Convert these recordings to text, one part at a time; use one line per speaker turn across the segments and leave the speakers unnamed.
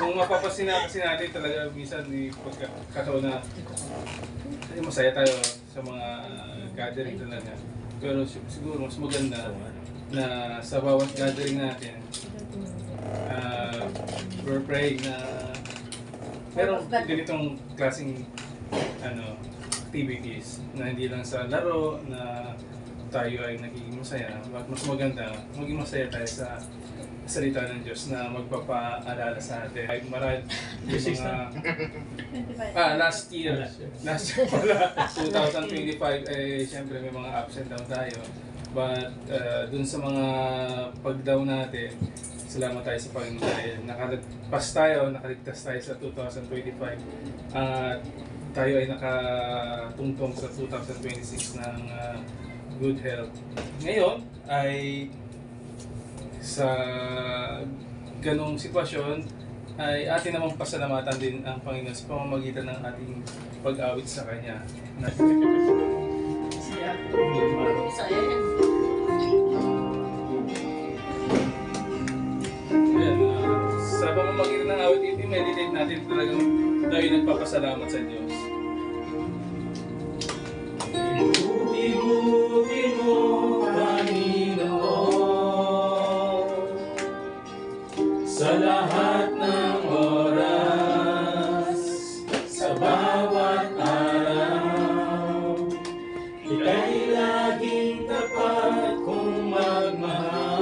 Kung mapapasin na kasi natin talaga minsan di pagkakataon na masaya tayo sa mga gathering talaga. Pero siguro mas maganda na sa bawat gathering natin, we're praying na merong ganitong klaseng activities na hindi lang sa laro na tayo ay nagiging masaya. Mas maganda, maging masaya tayo sa salita ng Diyos na magpapaalala sa atin. Ay marahil yung mga last year pala 2025 siyempre may mga ups and down tayo. But dun sa mga pag-down natin, salamat tayo sa Panginoon dahil nakaligtas tayo sa 2025 at tayo ay nakatungtong sa 2026 ng good health. Ngayon ay sa ganong sitwasyon ay atin namang pasalamatan din ang Panginoon sa pamamagitan ng ating pag-awit sa Kanya. Sa pamamagitan ng awit, i-meditate natin talagang tayo nagpapasalamat sa Diyos. Ibuti mo, Panginoon, sa lahat ng oras, sa bawat araw, ika'y laging tapat kung magmahal.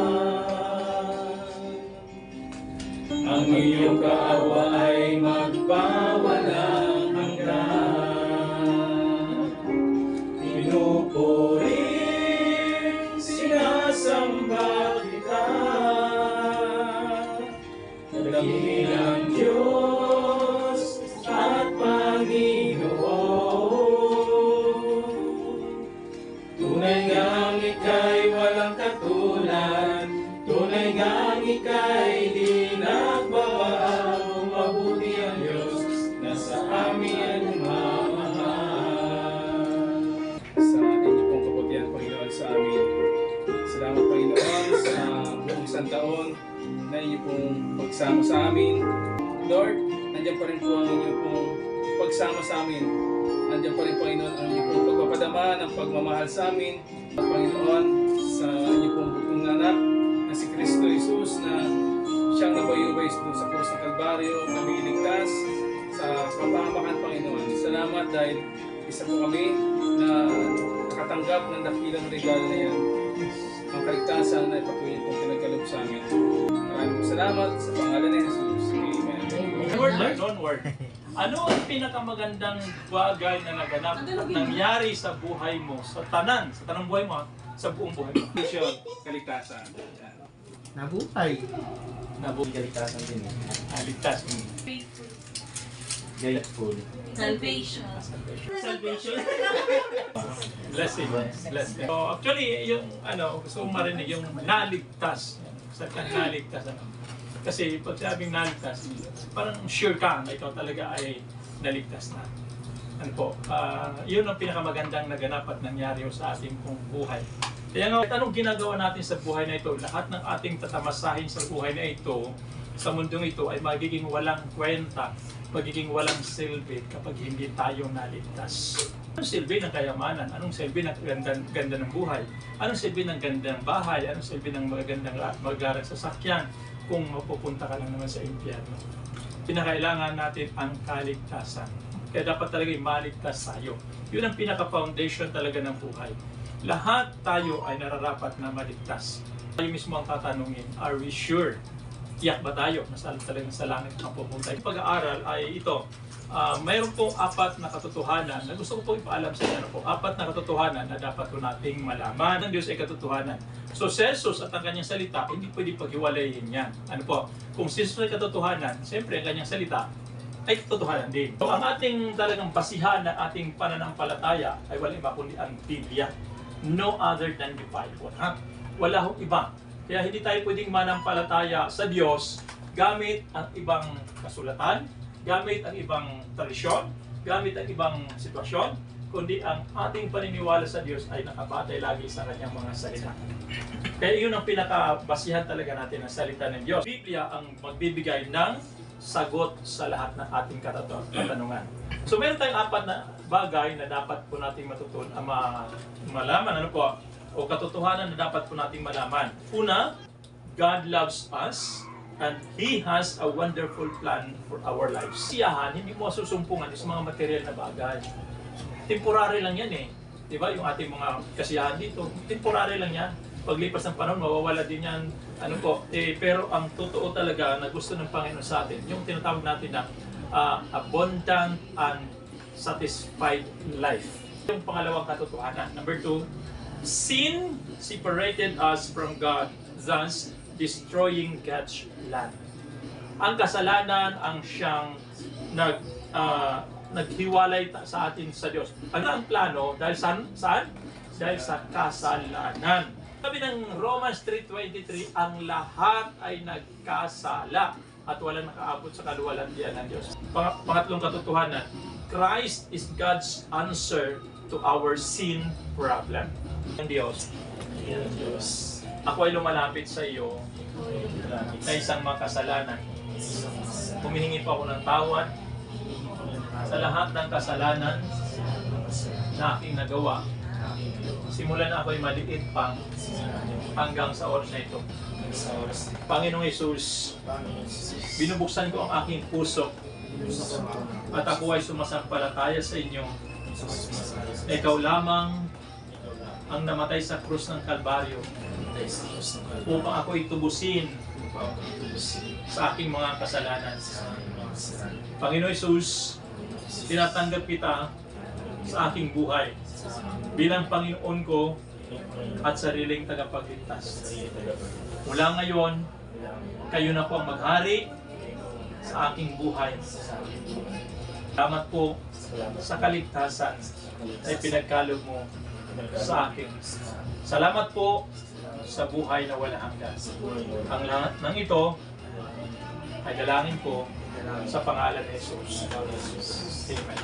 Ang iyong kaawa ay magpawalang hanggan. Pinupuring sinasamba kita, dakilang Diyos at Panginoon. Tunay ngang ika'y walang katulad, tunay ngang ika'y di nagbabago. Mabuti ang Diyos na sa amin mamahal. Sa inyo pong kabutihan, Panginoon, sa amin. Salamat, Panginoon, sa buong isang taon na inyo pong pagsama sa amin. Lord, nandiyan pa rin po ang inyo pong pagsama sa amin. Nandiyan pa rin, Panginoon, ang inyo pong pagpapadama ng pagmamahal sa amin. Panginoon, sa inyo pong butong anak na si Kristo Jesus na siyang nabayubay sa krus ng Kalbaryo, na miligtas sa kapahamakan, Panginoon. Salamat dahil isa po kami na nakatanggap ng dakilang regalo na yan. Ang kaligtasan na ipatuloy pong pinagkaloob sa amin. Maraming salamat sa pangalan ni Jesus. Amen.
Onward. Ano ang pinakamagandang bagay na naganap at nangyari sa buhay mo, sa tanang buhay mo, sa buong buhay mo?
Mission, kaligtasan. Yan.
Nabuhay.
Kaligtasan din. Ligtas.
Grateful.
Salvation.
Salvation. Blessing. Blessing. So actually, yung gusto kong marinig, yung naligtas. Sa naligtas. Kasi pag sabing naligtas, parang sure ka na ikaw talaga ay naligtas na. Yun ang pinakamagandang naganap at nangyari sa ating pong buhay. Kaya nga, anong ginagawa natin sa buhay na ito? Lahat ng ating tatamasahin sa buhay na ito, sa mundong ito, ay magiging walang kwenta, magiging walang silbi kapag hindi tayo naligtas. Anong silbi ng kayamanan? Anong silbi ng ganda ng buhay? Anong silbi ng gandang bahay? Anong silbi ng magandang sasakyan kung mapupunta ka lang naman sa impyerno? Pinakailangan natin ang kaligtasan. Kaya dapat talaga maligtas tayo. Yun ang pinaka-foundation talaga ng buhay. Lahat tayo ay nararapat na maligtas. Tayo mismo ang tatanungin, are we sure? Tiyak ba tayo? Nasa talagang sa langit ang pupunta. Yung pag-aaral ay ito. Mayroon pong 4 na katotohanan na gusto ko pong ipaalam sa inyo po. 4 na katotohanan na dapat po nating malaman. Ang Diyos ay katotohanan. So, si Jesus at ang kanyang salita, hindi pwede paghiwalayin yan. Kung si Jesus ay katotohanan, siyempre ang kanyang salita ay katotohanan din. So, ang ating talagang basihan ng ating pananampalataya ay wala iba kundi ang Biblia. No other than the Bible. Wala hong iba. Kaya hindi tayo pwedeng manampalataya sa Diyos gamit ang ibang kasulatan, gamit ang ibang tradisyon, gamit ang ibang sitwasyon, kundi ang ating paniniwala sa Diyos ay nakabatay lagi sa kanyang mga salita. Kaya yun ang pinakabasihan talaga natin ng salita ng Diyos. Biblia ang magbibigay ng sagot sa lahat ng ating katanungan. So meron tayong 4 na bagay na dapat po nating malaman, ano po, o katotohanan na dapat po nating malaman. Una, God loves us and He has a wonderful plan for our lives. Siyahan, hindi mo susumpungan sa mga material na bagay. Temporary lang yan eh. Diba? Yung ating mga kasiyahan dito, temporary lang yan. Paglipas ng panahon, mawawala din yan. Ano po, pero ang totoo talaga na gusto ng Panginoon sa atin, yung tinatawag natin na abundant and satisfied life. Yung pangalawang katotohanan. Number 2, sin separated us from God, thus destroying God's land. Ang kasalanan ang siyang naghiwalay sa atin sa Diyos. Ang plano dahil saan? Dahil sa kasalanan. Sabi ng Romans 3:23, ang lahat ay nagkasala at walang nakaabot sa kaluwalhatian ng Diyos. Pangatlong katotohanan, Christ is God's answer to our sin problem. Ang Diyos. Ako ay lumalapit sa iyo na isang makasalanan. Humihingi pa ako ng tawad sa lahat ng kasalanan na aking nagawa. Simulan na ako'y maliit pa hanggang sa oras na ito. Panginoong Hesus, binubuksan ko ang aking puso at ako ay sumasampalataya sa inyo. Ikaw lamang ang namatay sa krus ng Kalbaryo upang ako'y tubusin sa aking mga kasalanan. Panginoon Hesus, tinatanggap kita sa aking buhay bilang Panginoon ko at sariling tagapagligtas. Mula ngayon, kayo na po ang maghari sa aking buhay. Salamat po sa kaligtasan na pinagkaloob mo sa akin. Salamat po sa buhay na wala hanggan. Ang lahat ng ito ay dalangin ko sa pangalan ni Jesus. Amen.